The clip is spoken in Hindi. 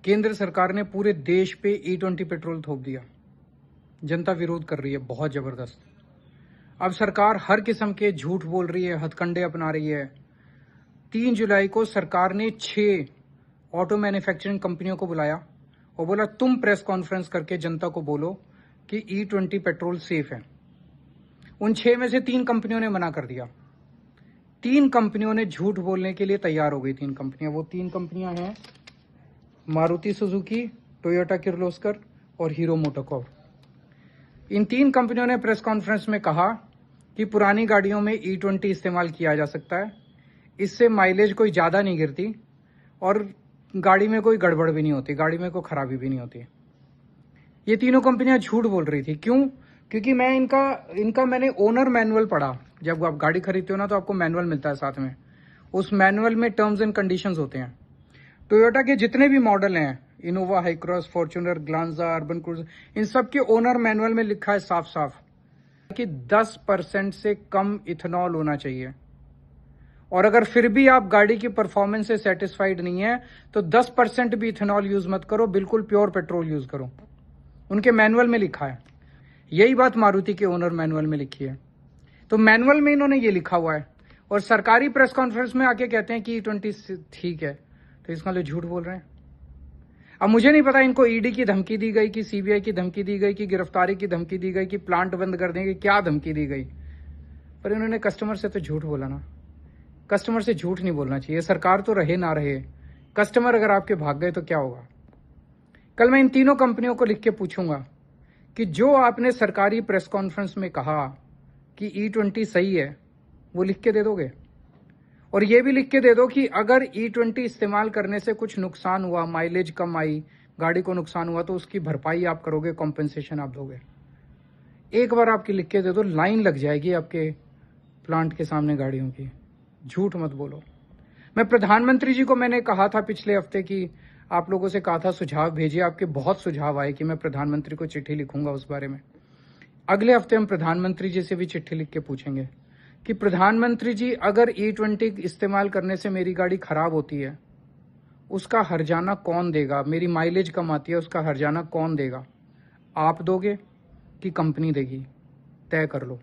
केंद्र सरकार ने पूरे देश पे E20 पेट्रोल थोप दिया। जनता विरोध कर रही है बहुत जबरदस्त। अब सरकार हर किस्म के झूठ बोल रही है, हथकंडे अपना रही है। 3 जुलाई को सरकार ने 6 ऑटो मैन्युफैक्चरिंग कंपनियों को बुलाया और बोला तुम प्रेस कॉन्फ्रेंस करके जनता को बोलो कि E20 पेट्रोल सेफ है। उन 6 में से 3 कंपनियों ने मना कर दिया। 3 कंपनियों ने झूठ बोलने के लिए तैयार हो गई। 3 कंपनियां, वो 3 कंपनियां हैं मारुति सुजुकी, टोयोटा किर्लोस्कर और हीरो मोटोकॉर्प। इन 3 कंपनियों ने प्रेस कॉन्फ्रेंस में कहा कि पुरानी गाड़ियों में E20 इस्तेमाल किया जा सकता है, इससे माइलेज कोई ज़्यादा नहीं गिरती और गाड़ी में कोई गड़बड़ भी नहीं होती, गाड़ी में कोई खराबी भी नहीं होती। ये तीनों कंपनियां झूठ बोल रही थी। क्यों? क्योंकि मैं इनका मैंने ओनर मैनुअल पढ़ा। जब आप गाड़ी खरीदते हो ना तो आपको मैनुअल मिलता है साथ में। उस मैनुअल में टर्म्स एंड कंडीशंस होते हैं। टोयोटा के जितने भी मॉडल हैं, Innova, Hycross, Fortuner, Glanza, Urban Cruiser, इन सब के ओनर मैनुअल में लिखा है साफ साफ कि 10% से कम इथेनॉल होना चाहिए। और अगर फिर भी आप गाड़ी की परफॉर्मेंस से सेटिस्फाइड नहीं है तो 10% भी इथेनॉल यूज मत करो, बिल्कुल प्योर पेट्रोल यूज करो। उनके मैनुअल में लिखा है। यही बात मारुति के ओनर मैनुअल में लिखी है। तो मैनुअल में इन्होंने ये लिखा हुआ है और सरकारी प्रेस कॉन्फ्रेंस में आके कहते हैं कि E20 ठीक है, तो इसका लिए झूठ बोल रहे हैं। अब मुझे नहीं पता इनको ईडी की धमकी दी गई कि सीबीआई की धमकी दी गई कि गिरफ्तारी की धमकी दी गई कि प्लांट बंद कर देंगे, क्या धमकी दी गई, पर इन्होंने कस्टमर से तो झूठ बोला ना। कस्टमर से झूठ नहीं बोलना चाहिए। सरकार तो रहे ना रहे, कस्टमर अगर आपके भाग गए तो क्या होगा। कल मैं इन तीनों कंपनियों को लिख के पूछूंगा कि जो आपने सरकारी प्रेस कॉन्फ्रेंस में कहा कि E20 सही है, वो लिख के दे दोगे। और ये भी लिख के दे दो कि अगर E20 इस्तेमाल करने से कुछ नुकसान हुआ, माइलेज कम आई, गाड़ी को नुकसान हुआ, तो उसकी भरपाई आप करोगे, कॉम्पेंसेशन आप दोगे। एक बार आपकी लिख के दे दो, लाइन लग जाएगी आपके प्लांट के सामने गाड़ियों की। झूठ मत बोलो। मैं प्रधानमंत्री जी को मैंने कहा था पिछले हफ्ते कि आप लोगों से कहा था सुझाव भेजिए। आपके बहुत सुझाव आए कि मैं प्रधानमंत्री को चिट्ठी लिखूंगा उस बारे में। अगले हफ्ते हम प्रधानमंत्री जी से भी चिट्ठी लिख के पूछेंगे कि प्रधानमंत्री जी, अगर E20 इस्तेमाल करने से मेरी गाड़ी खराब होती है, उसका हर्जाना कौन देगा? मेरी माइलेज कम आती है, उसका हर्जाना कौन देगा? आप दोगे कि कंपनी देगी? तय कर लो।